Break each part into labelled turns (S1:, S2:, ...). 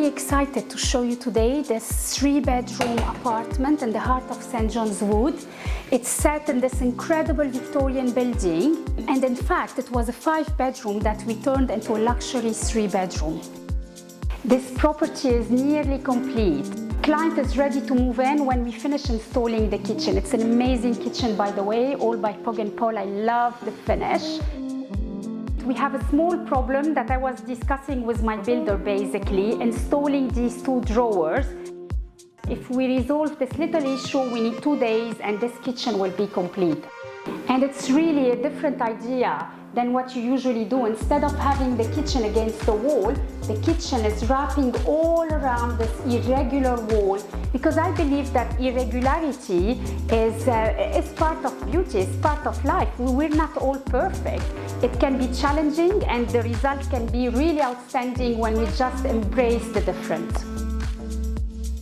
S1: very excited to show you today this 3-bedroom apartment in the heart of St. John's Wood. It's set in this incredible Victorian building, and in fact it was a 5-bedroom that we turned into a luxury 3-bedroom. This property is nearly complete. Client is ready to move in when we finish installing the kitchen. It's an amazing kitchen, by the way, all by Pog and Paul. I love the finish. We have a small problem that I was discussing with my builder, basically, installing these 2 drawers. If we resolve this little issue, we need 2 days and this kitchen will be complete. And it's really a different idea than what you usually do. Instead of having the kitchen against the wall, the kitchen is wrapping all around this irregular wall, because I believe that irregularity is part of beauty, it's part of life. We're not all perfect. It can be challenging and the result can be really outstanding when we just embrace the different.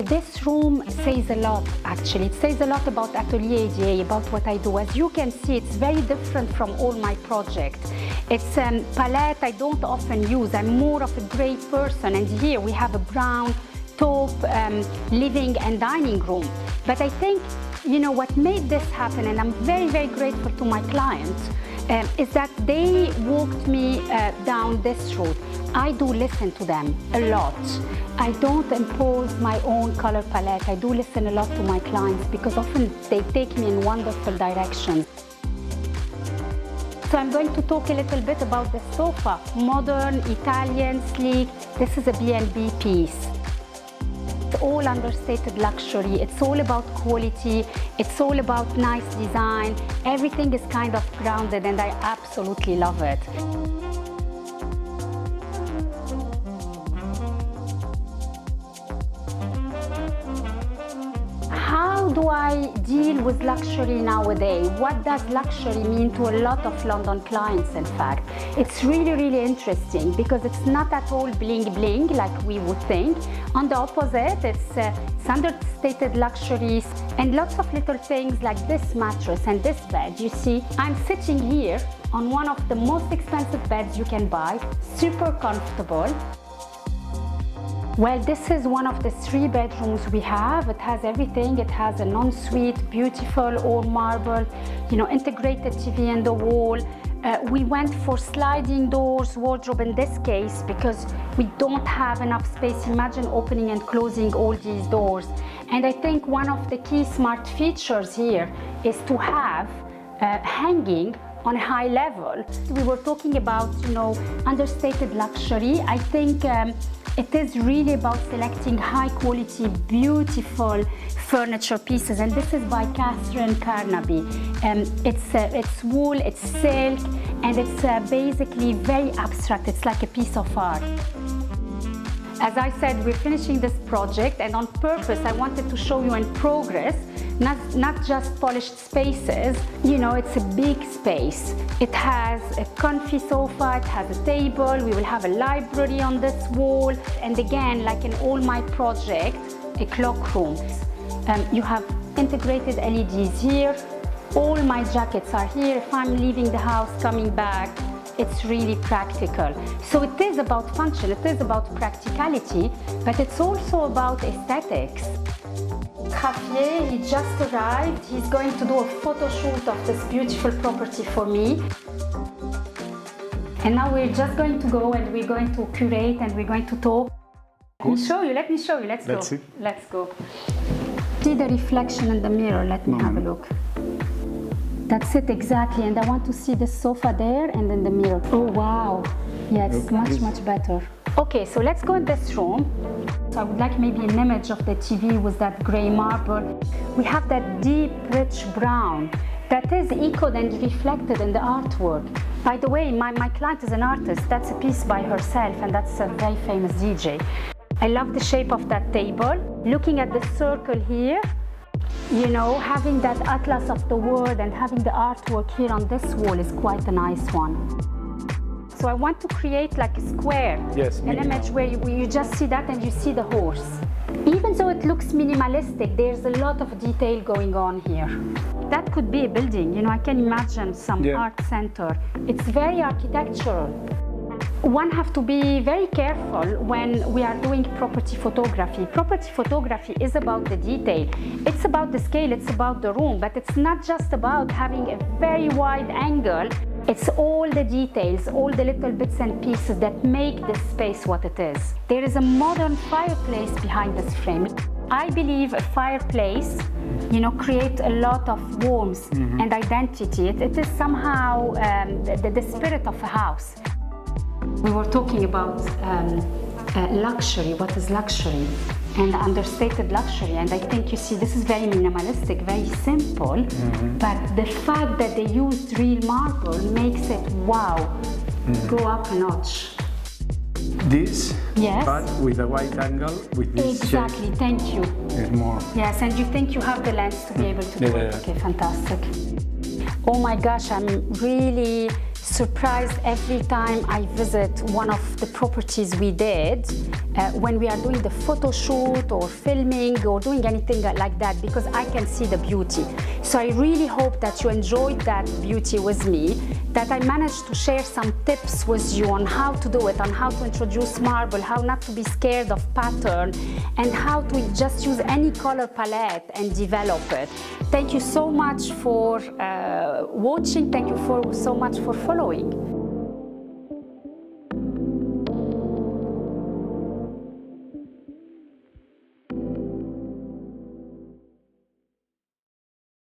S1: This room says a lot, actually. It says a lot about Atelier ADA, about what I do. As you can see, it's very different from all my projects. It's a palette I don't often use. I'm more of a gray person, and here we have a brown taupe living and dining room. But I think, you know, what made this happen, and I'm very, very grateful to my clients, is that they walked me down this route. I do listen to them a lot. I don't impose my own color palette. I do listen a lot to my clients because often they take me in wonderful directions. So I'm going to talk a little bit about the sofa. Modern, Italian, sleek. This is a B&B piece. It's all understated luxury. It's all about quality. It's all about nice design. Everything is kind of grounded and I absolutely love it. How do I deal with luxury nowadays? What does luxury mean to a lot of London clients, in fact? It's really, really interesting because it's not at all bling bling like we would think. On the opposite, it's understated luxuries and lots of little things like this mattress and this bed. You see, I'm sitting here on one of the most expensive beds you can buy, super comfortable. Well, this is one of the 3 bedrooms we have. It has everything. It has an ensuite, beautiful, all marble, you know, integrated TV in the wall. We went for sliding doors, wardrobe in this case, because we don't have enough space. Imagine opening and closing all these doors. And I think one of the key smart features here is to have hanging on a high level. We were talking about, you know, understated luxury. I think it is really about selecting high quality, beautiful furniture pieces, and this is by Catherine Carnaby. It's wool, it's silk, and it's basically very abstract. It's like a piece of art. As I said, we're finishing this project, and on purpose I wanted to show you in progress, not just polished spaces. You know, it's a big space. It has a comfy sofa, it has a table, we will have a library on this wall, and again, like in all my projects, a clock room. You have integrated LEDs here. All my jackets are here. If I'm leaving the house, coming back, it's really practical. So it is about function, it is about practicality, but it's also about aesthetics. Javier, he just arrived. He's going to do a photo shoot of this beautiful property for me. And now we're just going to go and we're going to curate and we're going to talk. Let me show you, let's go.
S2: See.
S1: Let's go. See the reflection in the mirror, let me have a look. That's it, exactly, and I want to see the sofa there and in the mirror. Oh wow, yeah, it's much better. Okay, so let's go in this room. So I would like maybe an image of the TV with that grey marble. We have that deep, rich brown that is echoed and reflected in the artwork. By the way, my client is an artist. That's a piece by herself, and that's a very famous DJ. I love the shape of that table. Looking at the circle here, you know, having that atlas of the world and having the artwork here on this wall is quite a nice one. So I want to create like a square, an image where you just see that and you see the horse. Even though it looks minimalistic, there's a lot of detail going on here. That could be a building, you know, I can imagine some art center. It's very architectural. One have to be very careful when we are doing property photography. Property photography is about the detail. It's about the scale, it's about the room, but it's not just about having a very wide angle. It's all the details, all the little bits and pieces that make this space what it is. There is a modern fireplace behind this frame. I believe a fireplace, create a lot of warmth and identity. It is somehow the spirit of a house. We were talking about luxury, what is luxury, and understated luxury. And I think, you see, this is very minimalistic, very simple, but the fact that they used real marble makes it, wow, go up a notch.
S2: This,
S1: yes,
S2: but with a wide angle, with this
S1: exactly,
S2: shape,
S1: thank you.
S2: is more.
S1: Yes, and you think you have the lens to be able to do it. Okay, fantastic. Oh my gosh, I'm really surprised every time I visit one of the properties we did when we are doing the photo shoot or filming or doing anything like that, because I can see the beauty. So I really hope that you enjoyed that beauty with me, that I managed to share some tips with you on how to do it, on how to introduce marble, how not to be scared of pattern, and how to just use any color palette and develop it. Thank you so much for watching. Thank you so much for following.